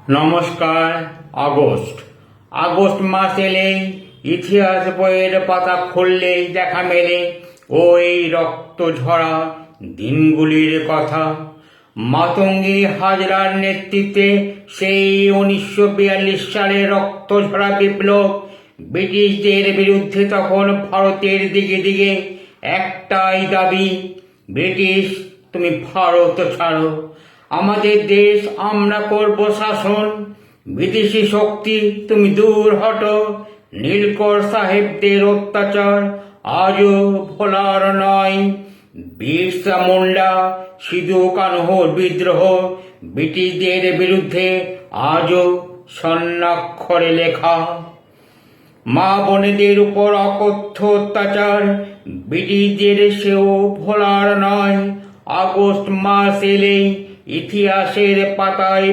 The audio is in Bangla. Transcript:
নমস্কার। আগস্ট আগস্ট মাস এলেই ইতিহাস বইয়ের পাতা খুললেই দেখা মেলে ওই রক্ত ঝরা দিনগুলির কথা। মাতঙ্গী হাজরার নেতৃত্বে সেই 1942 সালে রক্ত ঝরা বিপ্লব। ব্রিটিশদের বিরুদ্ধে তখন ভারতের দিকে দিকে একটাই দাবি, ব্রিটিশ তুমি ভারত ছাড়ো, আমাদের দেশ আমরা করব শাসন, বিদেশি শক্তি তুমি দূর হটো। নীলকর সাহেবদের অত্যাচার আজও ভোলার নয়। বিরসা মুন্ডা, সিধু কানহুর বিদ্রোহ ব্রিটিশদের বিরুদ্ধে আজও স্বর্ণাক্ষরে লেখা। মা বোনেদের উপর অকথ্য অত্যাচার ব্রিটিশদের সেও ভোলার নয়। আগস্ট মাস এলেই ইতিহাসের পাতায়